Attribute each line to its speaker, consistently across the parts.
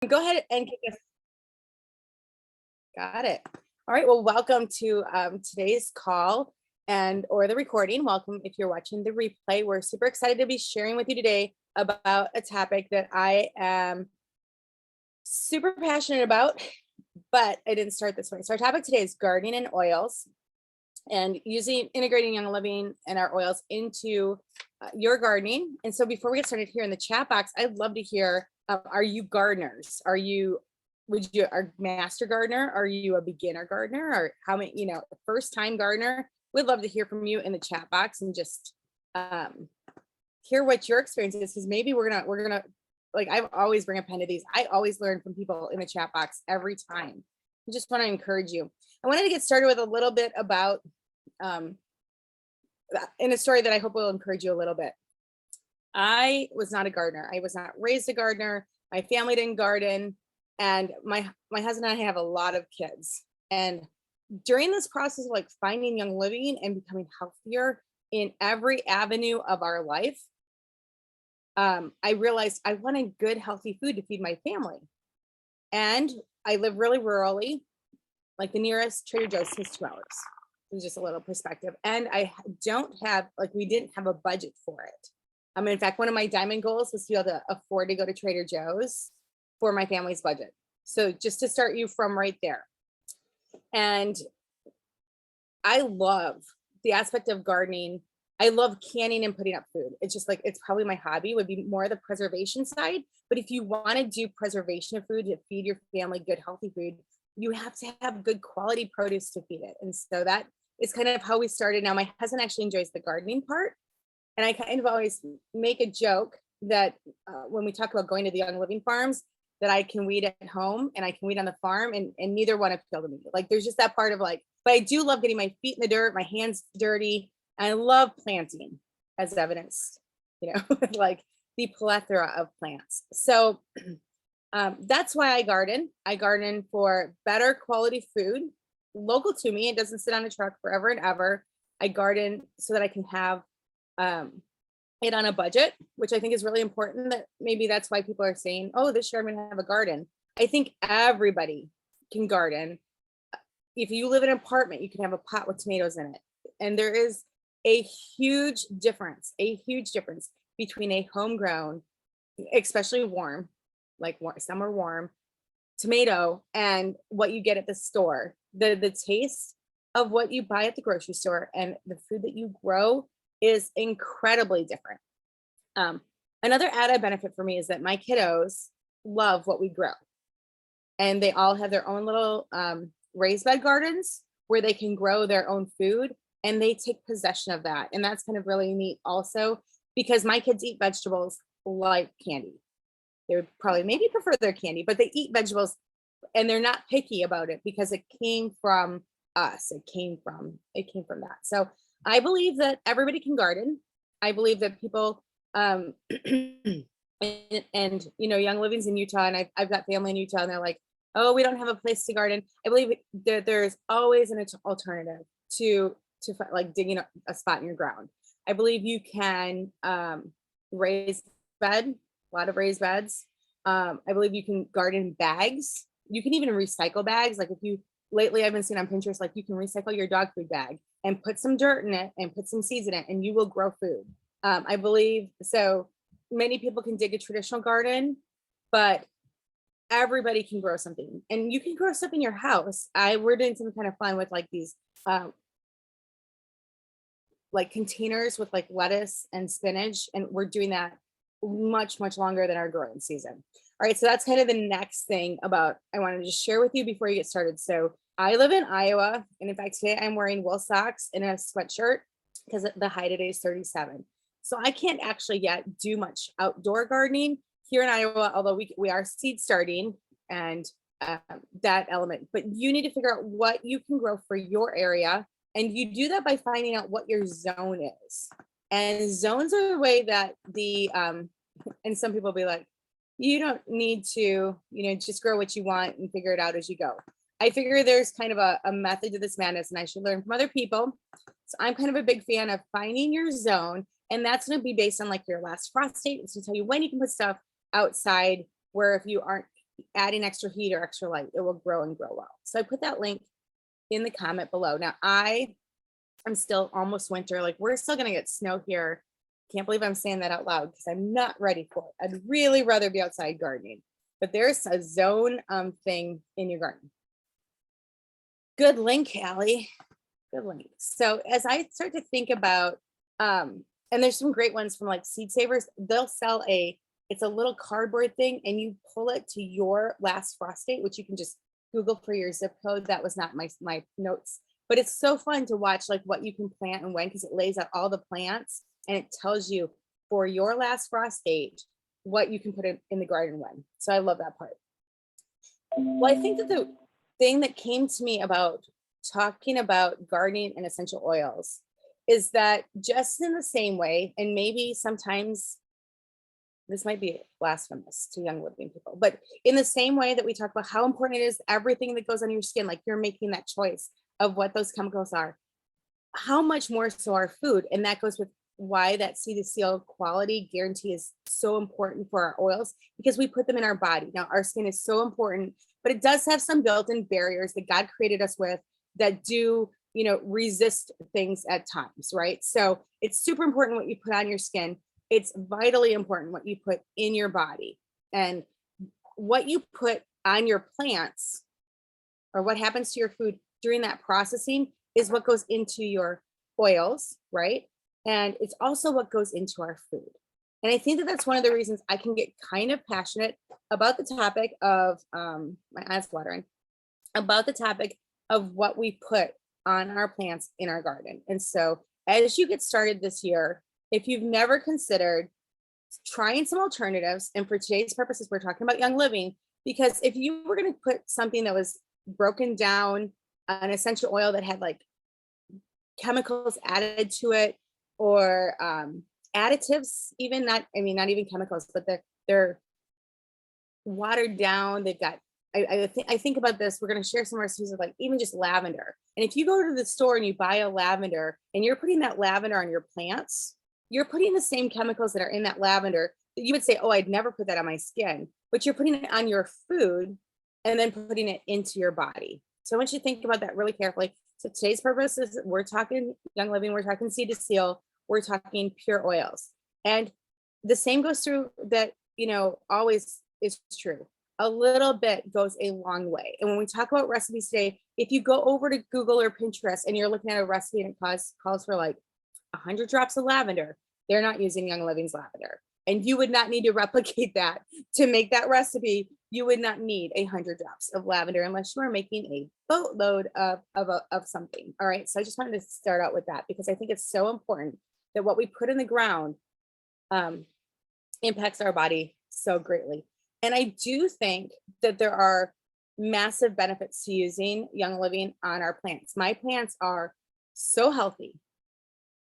Speaker 1: Go ahead and kick us. Got it. All right. Well, welcome to today's call and or the recording. Welcome if you're watching the replay. We're super excited to be sharing with you today about a topic that I am super passionate about, but I didn't start this way. So our topic today is gardening and oils and integrating Young Living and our oils into your gardening. And so before we get started here in the chat box, I'd love to hear, are you gardeners? Would you are master gardener? Are you a beginner gardener? Or how many, first time gardener? We'd love to hear from you in the chat box and just hear what your experience is, because maybe we're gonna like, I always bring a pen to these. I always learn from people in the chat box every time. I just want to encourage you. I wanted to get started with a little bit about in a story that I hope will encourage you a little bit. I was not a gardener. I was not raised a gardener. My family didn't garden. And my husband and I have a lot of kids. And during this process of like finding Young Living and becoming healthier in every avenue of our life, I realized I wanted good, healthy food to feed my family. And I live really rurally, like the nearest Trader Joe's is 2 hours. It's just a little perspective. And I we didn't have a budget for it. In fact, one of my diamond goals was to be able to afford to go to Trader Joe's for my family's budget. So just to start you from right there. And I love the aspect of gardening. I love canning and putting up food. It's just like, it's probably my hobby, would be more the preservation side. But if you want to do preservation of food to feed your family good, healthy food, you have to have good quality produce to feed it. And so that is kind of how we started. Now, my husband actually enjoys the gardening part. And I kind of always make a joke that when we talk about going to the Young Living farms, that I can weed at home and I can weed on the farm, and neither one appeal to me. Like, there's just that part of like, but I do love getting my feet in the dirt, my hands dirty. And I love planting, as evidenced, like the plethora of plants. So that's why I garden. I garden for better quality food, local to me. It doesn't sit on a truck forever and ever. I garden so that I can have it on a budget, which I think is really important. That maybe that's why people are saying, oh, this year I'm going to have a garden. I think everybody can garden. If you live in an apartment, you can have a pot with tomatoes in it. And there is a huge difference between a homegrown, especially warm, summer warm tomato, and what you get at the store. The taste of what you buy at the grocery store and the food that you grow is incredibly different. Another added benefit for me is that my kiddos love what we grow, and they all have their own little raised bed gardens where they can grow their own food, and they take possession of that. And that's kind of really neat also, because my kids eat vegetables like candy. They would probably maybe prefer their candy, but they eat vegetables and they're not picky about it because it came from us. It came from that. So I believe that everybody can garden. I believe that people and Young Living's in Utah, and I've got family in Utah, and they're like, oh, we don't have a place to garden. I believe that there's always an alternative to like digging a spot in your ground. I believe you can raise bed, a lot of raised beds. I believe you can garden bags. You can even recycle bags. Like lately I've been seeing on Pinterest, like you can recycle your dog food bag and put some dirt in it and put some seeds in it, and you will grow food. I believe so. Many people can dig a traditional garden, but everybody can grow something, and you can grow stuff in your house. We're doing some kind of fun with like these like containers with like lettuce and spinach, and we're doing that much longer than our growing season. All right, so that's kind of the next thing I wanted to just share with you before you get started. So I live in Iowa, and in fact today I'm wearing wool socks and a sweatshirt because the high today is 37. So I can't actually yet do much outdoor gardening here in Iowa, although we are seed starting and that element. But you need to figure out what you can grow for your area, and you do that by finding out what your zone is. And zones are the way that and some people will be like, you don't need to, just grow what you want and figure it out as you go. I figure there's kind of a method to this madness, and I should learn from other people. So I'm kind of a big fan of finding your zone, and that's going to be based on like your last frost date. It's to tell you when you can put stuff outside, where if you aren't adding extra heat or extra light, it will grow and grow well. So I put that link in the comment below. Now I'm still almost winter, like we're still gonna get snow here. Can't believe I'm saying that out loud because I'm not ready for it. I'd really rather be outside gardening, but there's a zone thing in your garden. Good link, Allie. Good link. So as I start to think about, and there's some great ones from like Seed Savers, they'll sell it's a little cardboard thing and you pull it to your last frost date, which you can just Google for your zip code. That was not my notes, but it's so fun to watch like what you can plant and when, because it lays out all the plants and it tells you for your last frost date what you can put in the garden when. So I love that part. Well, I think that the thing that came to me about talking about gardening and essential oils is that just in the same way, and maybe sometimes this might be blasphemous to young living people, but in the same way that we talk about how important it is, everything that goes on your skin, like you're making that choice of what those chemicals are, how much more so our food. And that goes with why that seed to seal quality guarantee is so important for our oils, because we put them in our body. Now our skin is so important, but it does have some built-in barriers that God created us with that do, resist things at times, right? So it's super important what you put on your skin. It's vitally important what you put in your body, and what you put on your plants or what happens to your food during that processing is what goes into your oils, right? And it's also what goes into our food. And I think that that's one of the reasons I can get kind of passionate about the topic of, my eyes watering, about the topic of what we put on our plants in our garden. And so as you get started this year, if you've never considered trying some alternatives, and for today's purposes, we're talking about Young Living, because if you were going to put something that was broken down, an essential oil that had like chemicals added to it, or additives, even not even chemicals, but they're watered down. They've got, I think about this, we're going to share some recipes of like even just lavender. And if you go to the store and you buy a lavender and you're putting that lavender on your plants, you're putting the same chemicals that are in that lavender that you would say, oh, I'd never put that on my skin, but you're putting it on your food and then putting it into your body. So I want you to think about that really carefully. So today's purpose is we're talking Young Living, we're talking seed to seal, we're talking pure oils. And the same goes through that, always is true. A little bit goes a long way. And when we talk about recipes today, if you go over to Google or Pinterest and you're looking at a recipe and it calls for like 100 drops of lavender, they're not using Young Living's lavender. And you would not need to replicate that to make that recipe. You would not need 100 drops of lavender unless you are making a boatload of something. All right. So I just wanted to start out with that because I think it's so important that what we put in the ground impacts our body so greatly. And I do think that there are massive benefits to using Young Living on our plants. My plants are so healthy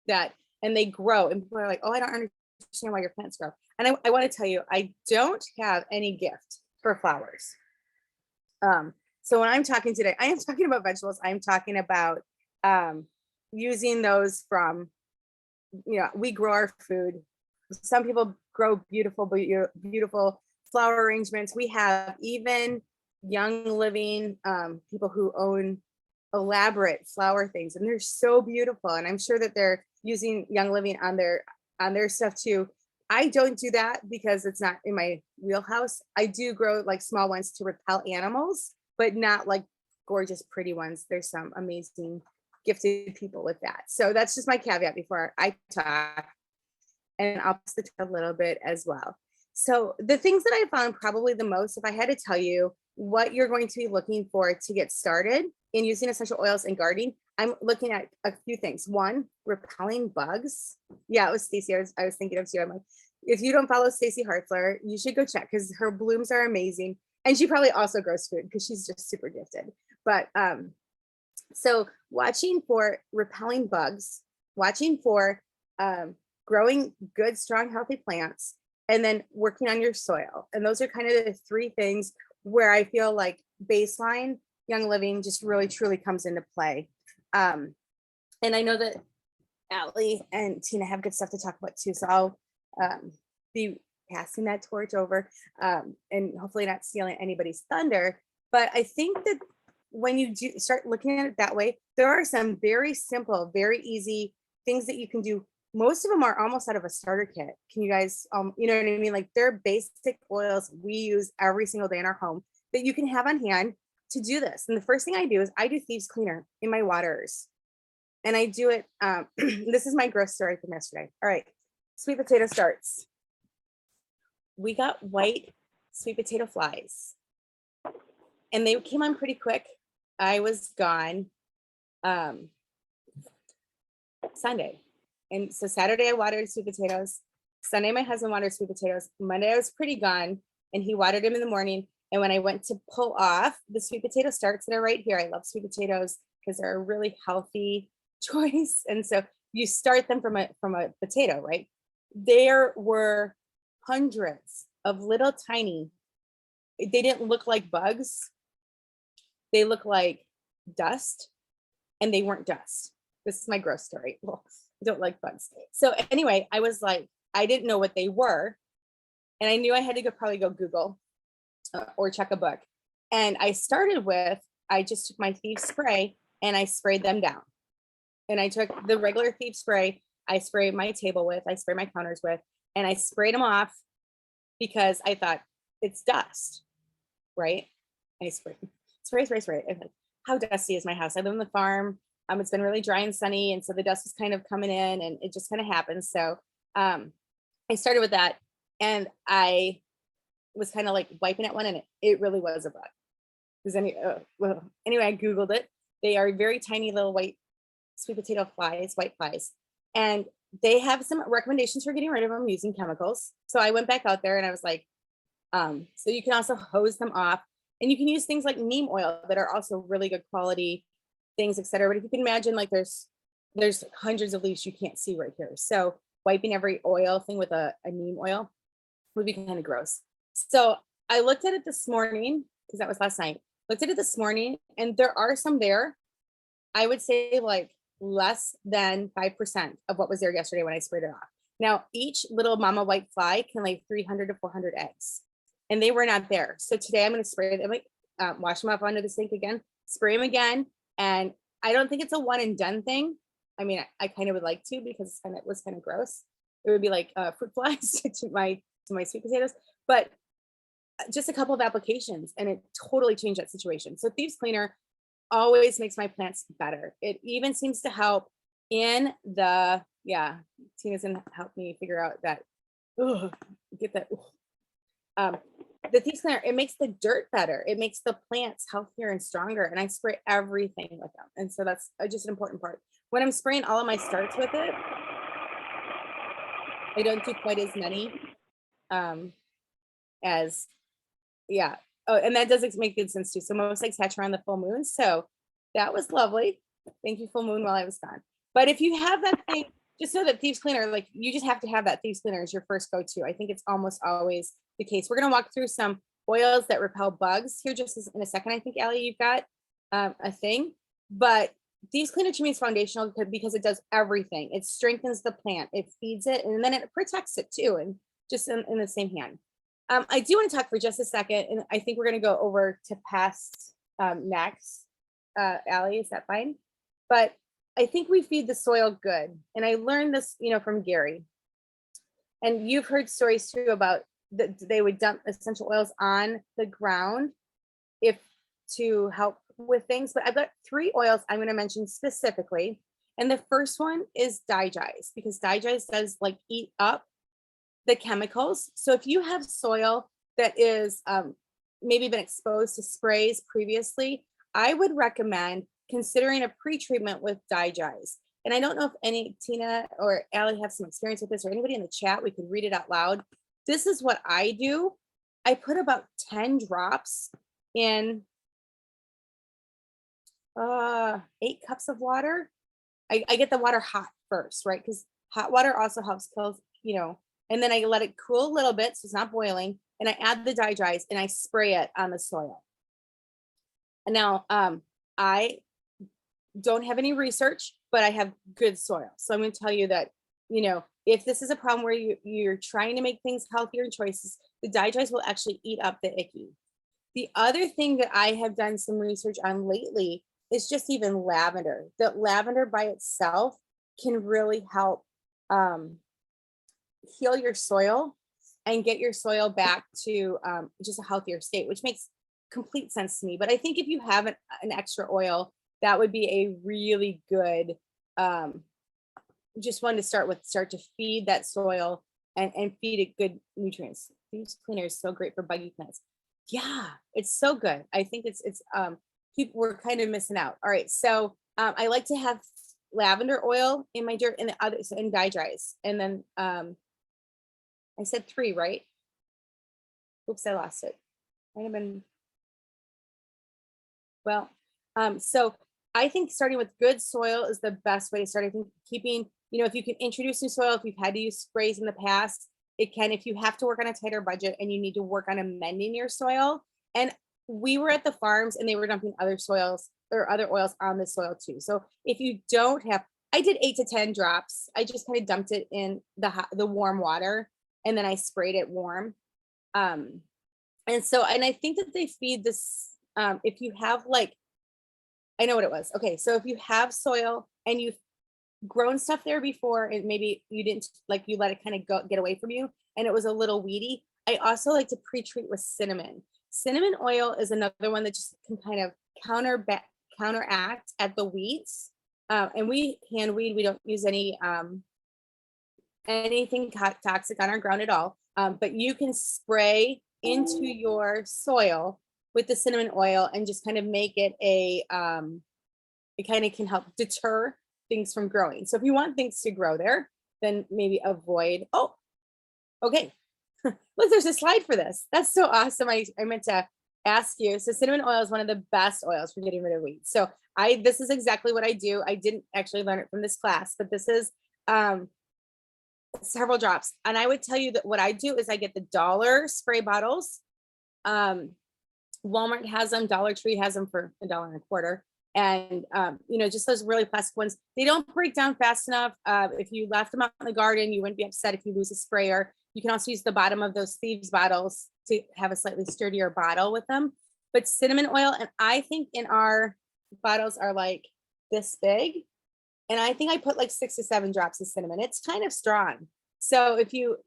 Speaker 1: and they grow, and people are like, oh, I don't understand why your plants grow. And I want to tell you, I don't have any gift for flowers. So when I'm talking today, I am talking about vegetables. I'm talking about using those from, we grow our food. Some people grow beautiful flower arrangements. We have even Young Living people who own elaborate flower things, and they're so beautiful. And I'm sure that they're using Young Living on their stuff too. I don't do that because it's not in my wheelhouse. I do grow like small ones to repel animals, but not like gorgeous, pretty ones. There's some amazing gifted people with that. So that's just my caveat before I talk, and I'll post it a little bit as well. So the things that I found probably the most, if I had to tell you what you're going to be looking for to get started in using essential oils and gardening, I'm looking at a few things. One, repelling bugs. Yeah, it was Stacy. I was thinking of you. I'm like, if you don't follow Stacy Hartzler, you should go check because her blooms are amazing. And she probably also grows food because she's just super gifted. But so watching for repelling bugs, watching for growing good, strong, healthy plants, and then working on your soil. And those are kind of the three things where I feel like baseline Young Living just really truly comes into play. And I know that Allie and Tina have good stuff to talk about too. So I'll be passing that torch over, and hopefully not stealing anybody's thunder. But I think that when you do start looking at it that way, there are some very simple, very easy things that you can do. Most of them are almost out of a starter kit. Can you guys, you know what I mean? Like they're basic oils we use every single day in our home that you can have on hand to do this. And the first thing I do is I do thieves cleaner in my waters. And I do it, this is my gross story from yesterday. All right, sweet potato starts. We got white sweet potato flies and they came on pretty quick. I was gone Sunday. And so Saturday I watered sweet potatoes. Sunday my husband watered sweet potatoes. Monday I was pretty gone and he watered them in the morning. And when I went to pull off the sweet potato starts that are right here, I love sweet potatoes because they're a really healthy choice. And so you start them from a potato, right? There were hundreds of little tiny, they didn't look like bugs. They look like dust and they weren't dust. This is my gross story. Well, I don't like bugs. So anyway, I was like, I didn't know what they were. And I knew I had to probably go Google or check a book. And I started with, I just took my thief spray and I sprayed them down. And I took the regular thief spray, I sprayed my table with, I sprayed my counters with, and I sprayed them off because I thought it's dust, right? I spray. And like, how dusty is my house? I live on the farm. It's been really dry and sunny. And so the dust was kind of coming in and it just kind of happens. So I started with that and I was kind of like wiping at one and it really was a bug. Anyway, I Googled it. They are very tiny little white sweet potato flies, white flies. And they have some recommendations for getting rid of them using chemicals. So I went back out there and I was like, so you can also hose them off and you can use things like neem oil that are also really good quality things, etc. But if you can imagine, like there's hundreds of leaves you can't see right here. So wiping every oil thing with a neem oil would be kind of gross. So I looked at it this morning because that was last night. Looked at it this morning and there are some there. I would say like less than 5% of what was there yesterday when I sprayed it off. Now, each little mama white fly can lay 300 to 400 eggs and they were not there. So today I'm going to spray them, wash them up under the sink again, spray them again. And I don't think it's a one and done thing. I mean, I kind of would like to because it was kind of gross. It would be like fruit flies to my sweet potatoes, but just a couple of applications and it totally changed that situation. So Thieves Cleaner always makes my plants better. It even seems to help in the, Tina's gonna help me figure out that, get that. The Thieves Cleaner, it makes the dirt better. It makes the plants healthier and stronger. And I spray everything with them. And so that's just an important part. When I'm spraying all of my starts with it, I don't do quite as many as, Oh, and that does make good sense too. So most eggs hatch around the full moon. So that was lovely. Thank you, full moon, while I was gone. But if you have that thing, just know that Thieves Cleaner, like you just have to have that Thieves Cleaner as your first go-to. I think it's almost always the case. We're going to walk through some oils that repel bugs here just in a second. I think, Allie, you've got a thing. But Thieves Cleaner to me is foundational because it does everything. It strengthens the plant. It feeds it, and then it protects it too, and just in the same hand. I do want to talk for just a second, and I think we're going to go over to past next. Allie, is that fine? But I think we feed the soil good. And I learned this, from Gary. And you've heard stories too about that they would dump essential oils on the ground to help with things. But I've got 3 oils I'm going to mention specifically. And the first one is digize, because digize does like eat up the chemicals. So if you have soil that is maybe been exposed to sprays previously, I would recommend considering a pre-treatment with digize. And I don't know if Tina or Allie have some experience with this, or anybody in the chat, we could read it out loud. This is what I do. I put about 10 drops in 8 cups of water. I get the water hot first, right? Because hot water also helps kill, and then I let it cool a little bit so it's not boiling, and I add the digize and I spray it on the soil. And now I don't have any research, but I have good soil. So I'm going to tell you that, if this is a problem where you're trying to make things healthier choices, the dye dyes will actually eat up the icky. The other thing that I have done some research on lately is just even lavender. The lavender by itself can really help heal your soil and get your soil back to just a healthier state, which makes complete sense to me. But I think if you have an extra oil, that would be a really good just one to start to feed that soil and feed it good nutrients. These cleaner is so great for buggy plants. Yeah, it's so good. I think it's people were kind of missing out. All right, so I like to have lavender oil in my dirt and the others in dye dries. And then I said 3, right? Oops, I lost it. Might have been, well, so I think starting with good soil is the best way to start. I think keeping, if you can introduce new soil, if you've had to use sprays in the past, it can, if you have to work on a tighter budget and you need to work on amending your soil. And we were at the farms and they were dumping other soils or other oils on the soil too. So if you don't have, I did 8 to 10 drops. I just kind of dumped it in the warm water and then I sprayed it warm. And I think that they feed this, if you have I know what it was. Okay, so if you have soil and you've grown stuff there before and maybe you didn't, you let it kind of get away from you and it was a little weedy, I also like to pre-treat with cinnamon. Cinnamon oil is another one that just can kind of counteract at the weeds. And we hand weed, we don't use any anything toxic on our ground at all. But you can spray into your soil with the cinnamon oil and just kind of make it it kind of can help deter things from growing. So if you want things to grow there, then maybe avoid, okay. Look, there's a slide for this. That's so awesome. I meant to ask you. So cinnamon oil is one of the best oils for getting rid of weeds. So this is exactly what I do. I didn't actually learn it from this class, but this is several drops. And I would tell you that what I do is I get the $1 spray bottles. Walmart has them, Dollar Tree has them for $1.25. And, just those really plastic ones, they don't break down fast enough. If you left them out in the garden, you wouldn't be upset if you lose a sprayer. You can also use the bottom of those thieves bottles to have a slightly sturdier bottle with them. But cinnamon oil, and I think in our bottles are like this big. And I think I put 6 to 7 drops of cinnamon. It's kind of strong. So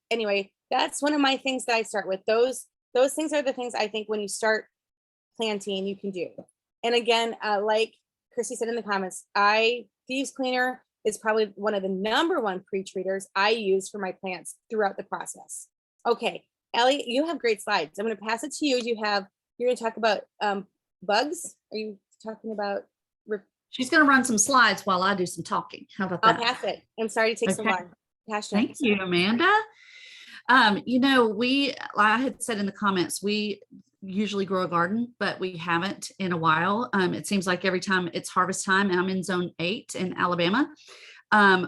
Speaker 1: anyway, that's one of my things that I start with. Those things are the things I think when you start planting, you can do. And again, like Christy said in the comments, Thieves Cleaner is probably one of the #1 pre-treaters I use for my plants throughout the process. Okay, Ellie, you have great slides. I'm going to pass it to you. You're going to talk about bugs. Are you talking about?
Speaker 2: She's going to run some slides while I do some talking. How about that?
Speaker 1: I'll pass it. I'm sorry to take so long.
Speaker 2: Thank you, Amanda. I had said in the comments, we usually grow a garden, but we haven't in a while. It seems like every time it's harvest time, and I'm in zone 8 in Alabama,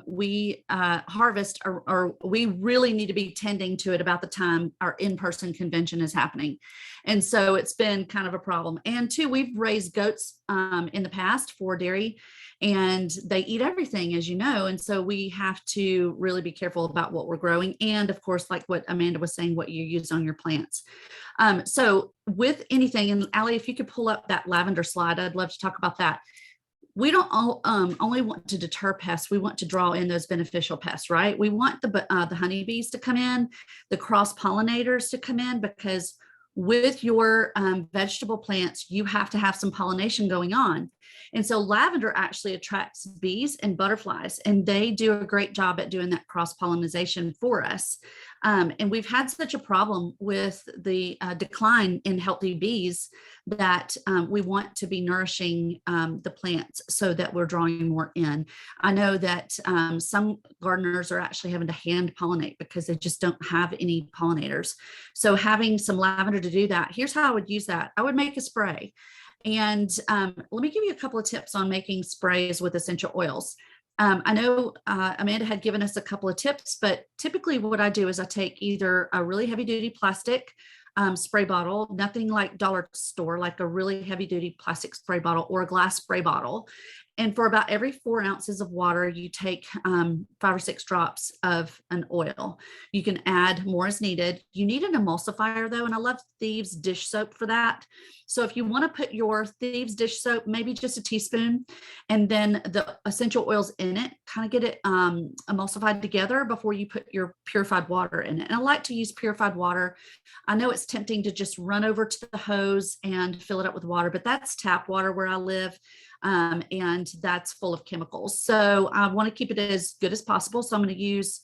Speaker 2: we harvest or we really need to be tending to it about the time our in-person convention is happening. And so it's been kind of a problem. And 2, we've raised goats in the past for dairy, and they eat everything, as you know. And so we have to really be careful about what we're growing. And of course, like what Amanda was saying, what you use on your plants. So with anything, and Allie, if you could pull up that lavender slide, I'd love to talk about that. We don't only want to deter pests. We want to draw in those beneficial pests, right? We want the honeybees to come in, the cross pollinators to come in, because with your vegetable plants, you have to have some pollination going on. And so lavender actually attracts bees and butterflies, and they do a great job at doing that cross pollination for us. And we've had such a problem with the decline in healthy bees that we want to be nourishing the plants so that we're drawing more in. I know that some gardeners are actually having to hand pollinate because they just don't have any pollinators. So having some lavender to do that, here's how I would use that. I would make a spray. And let me give you a couple of tips on making sprays with essential oils. I know Amanda had given us a couple of tips, but typically what I do is I take either a really heavy duty plastic spray bottle, nothing like dollar store, like a really heavy duty plastic spray bottle or a glass spray bottle. And for about every 4 ounces of water, you take 5 or 6 drops of an oil. You can add more as needed. You need an emulsifier though, and I love Thieves dish soap for that. So if you want to put your Thieves dish soap, maybe just a teaspoon, and then the essential oils in it, kind of get it emulsified together before you put your purified water in it. And I like to use purified water. I know it's tempting to just run over to the hose and fill it up with water, but that's tap water where I live. And that's full of chemicals. So I want to keep it as good as possible. So I'm going to use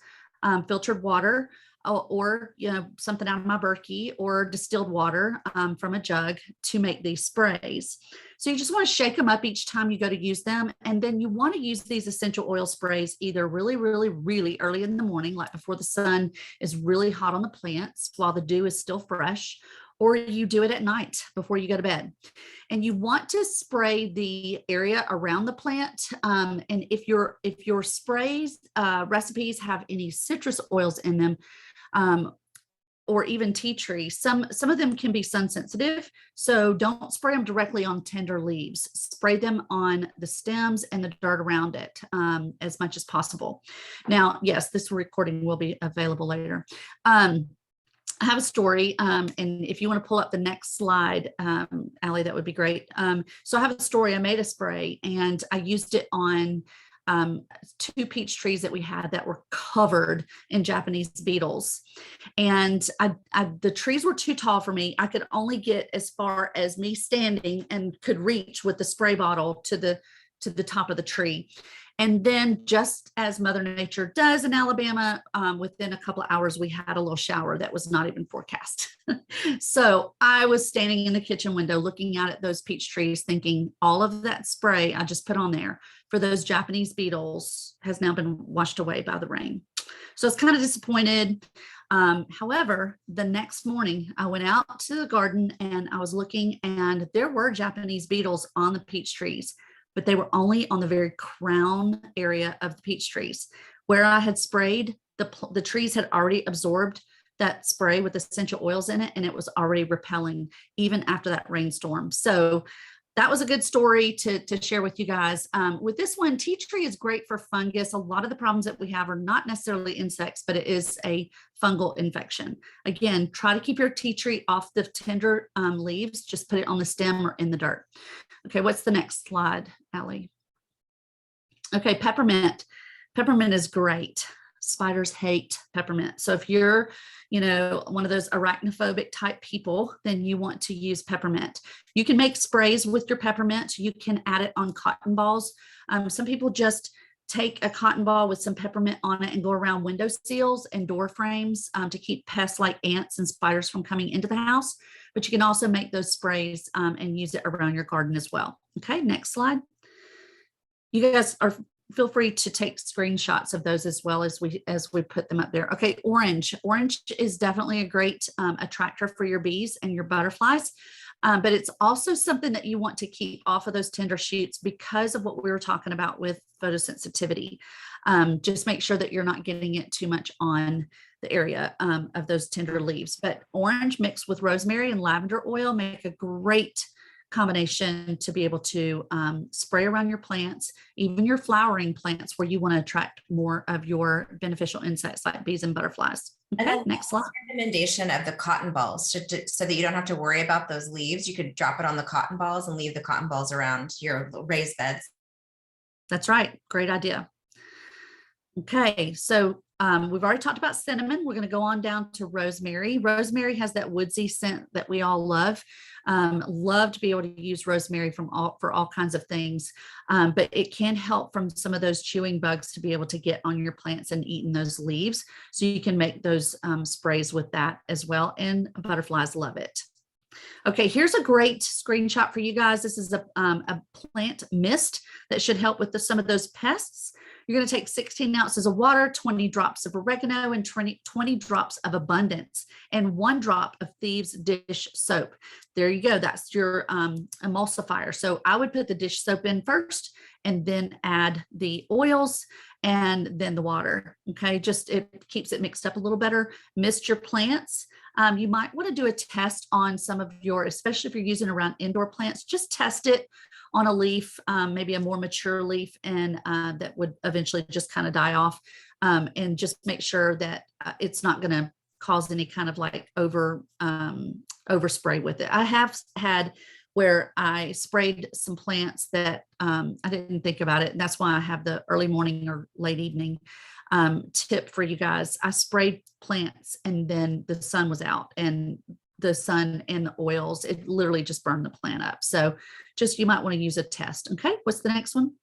Speaker 2: filtered water or something out of my Berkey or distilled water from a jug to make these sprays. So you just want to shake them up each time you go to use them. And then you want to use these essential oil sprays either really, really, really early in the morning, like before the sun is really hot on the plants while the dew is still fresh, or you do it at night before you go to bed. And you want to spray the area around the plant. And if your sprays recipes have any citrus oils in them, or even tea tree, some of them can be sun sensitive. So don't spray them directly on tender leaves. Spray them on the stems and the dirt around it as much as possible. Now, yes, this recording will be available later. I have a story, and if you want to pull up the next slide, Allie, that would be great. So I have a story. I made a spray, and I used it on 2 peach trees that we had that were covered in Japanese beetles. And the trees were too tall for me. I could only get as far as me standing and could reach with the spray bottle to the top of the tree. And then just as Mother Nature does in Alabama, within a couple of hours, we had a little shower that was not even forecast. So I was standing in the kitchen window looking out at those peach trees thinking all of that spray I just put on there for those Japanese beetles has now been washed away by the rain. So I was kind of disappointed. However, the next morning I went out to the garden and I was looking, and there were Japanese beetles on the peach trees, but they were only on the very crown area of the peach trees. Where I had sprayed, the trees had already absorbed that spray with essential oils in it, and it was already repelling even after that rainstorm. So that was a good story to share with you guys. With this one, tea tree is great for fungus. A lot of the problems that we have are not necessarily insects, but it is a fungal infection. Again, try to keep your tea tree off the tender leaves. Just put it on the stem or in the dirt. Okay, what's the next slide, Allie? Okay, peppermint. Peppermint is great. Spiders hate peppermint. So if you're, one of those arachnophobic type people, then you want to use peppermint. You can make sprays with your peppermint. You can add it on cotton balls. Some people just take a cotton ball with some peppermint on it and go around window seals and door frames to keep pests like ants and spiders from coming into the house. But you can also make those sprays and use it around your garden as well. Okay, next slide. You guys feel free to take screenshots of those as well as we put them up there. Okay, orange. Orange is definitely a great attractor for your bees and your butterflies. But it's also something that you want to keep off of those tender shoots because of what we were talking about with photosensitivity. Just make sure that you're not getting it too much on the area of those tender leaves. But orange mixed with rosemary and lavender oil make a great combination to be able to spray around your plants, even your flowering plants where you want to attract more of your beneficial insects like bees and butterflies. Okay, next slide.
Speaker 3: Recommendation of the cotton balls so that you don't have to worry about those leaves. You could drop it on the cotton balls and leave the cotton balls around your raised beds.
Speaker 2: That's right. Great idea. Okay, so we've already talked about cinnamon. We're going to go on down to rosemary. Rosemary has that woodsy scent that we all love. Love to be able to use rosemary for all kinds of things, but it can help from some of those chewing bugs to be able to get on your plants and eating those leaves. So you can make those sprays with that as well, and butterflies love it. Okay, here's a great screenshot for you guys. This is a plant mist that should help with some of those pests. You're going to take 16 ounces of water, 20 drops of oregano, and 20 drops of abundance, and 1 drop of Thieves dish soap. There you go. That's your emulsifier. So I would put the dish soap in first and then add the oils and then the water. Okay, just it keeps it mixed up a little better. Mist your plants. You might want to do a test on some of your, especially if you're using around indoor plants, just test it on a leaf, maybe a more mature leaf, and that would eventually just kind of die off, and just make sure that it's not going to cause any kind of like overspray with it. I have had where I sprayed some plants that I didn't think about it. And that's why I have the early morning or late evening tip for you guys. I sprayed plants and then the sun was out, and the sun and the oils, it literally just burned the plant up. So just, you might want to use a test. Okay, what's the next one?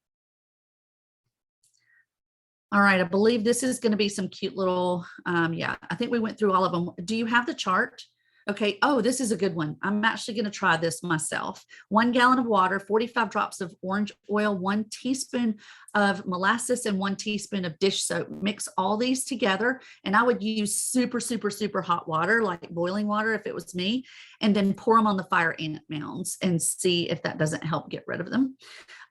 Speaker 2: All right, I believe this is going to be some cute little, yeah, I think we went through all of them. Do you have the chart? Okay. Oh, this is a good one. I'm actually going to try this myself. 1 gallon of water, 45 drops of orange oil, 1 teaspoon of molasses, and 1 teaspoon of dish soap. Mix all these together. And I would use super, super, super hot water, like boiling water if it was me, and then pour them on the fire ant mounds and see if that doesn't help get rid of them.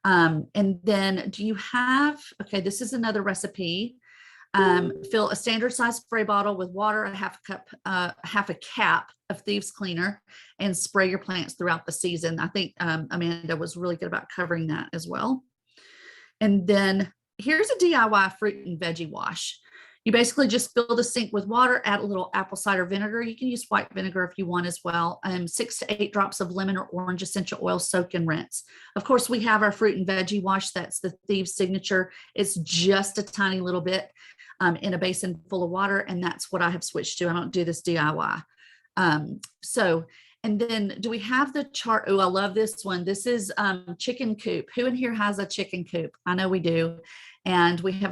Speaker 2: And then do you have, okay, this is another recipe. Fill a standard size spray bottle with water, a half a cap of thieves cleaner, and spray your plants throughout the season. I think Amanda was really good about covering that as well. And then here's a DIY fruit and veggie wash. You basically just fill the sink with water, add a little apple cider vinegar. You can use white vinegar if you want as well. 6 to 8 drops of lemon or orange essential oil, soak and rinse. Of course, we have our fruit and veggie wash. That's the Thieves signature. It's just a tiny little bit in a basin full of water. And that's what I have switched to. I don't do this DIY. And then do we have the chart? Oh, I love this one. This is chicken coop. Who in here has a chicken coop? I know we do. And we get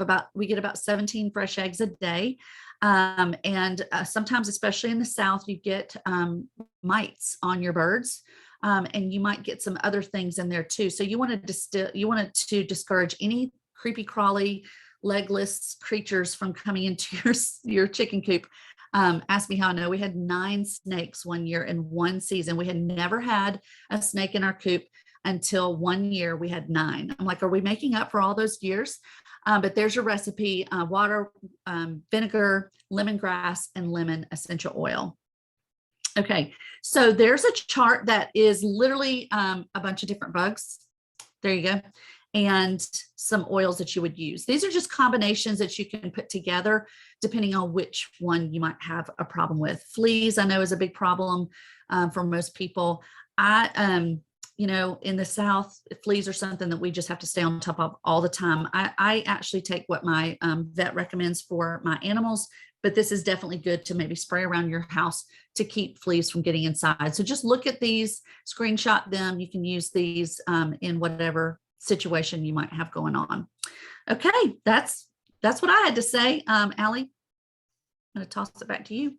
Speaker 2: about 17 fresh eggs a day. And sometimes, especially in the South, you get mites on your birds. And you might get some other things in there too. So you want to discourage any creepy crawly, legless creatures from coming into your chicken coop. Ask me how I know. We had 9 snakes one year in one season. We had never had a snake in our coop until one year we had 9. I'm like, are we making up for all those years? But there's your recipe: water, vinegar, lemongrass, and lemon essential oil. Okay, so there's a chart that is literally a bunch of different bugs. There you go. And some oils that you would use. These are just combinations that you can put together depending on which one you might have a problem with. Fleas, I know, is a big problem for most people. In the South, fleas are something that we just have to stay on top of all the time. I actually take what my vet recommends for my animals, but this is definitely good to maybe spray around your house to keep fleas from getting inside. So just look at these, screenshot them. You can use these in whatever situation you might have going on. Okay, that's what I had to say. Allie, I'm going to toss it back to you.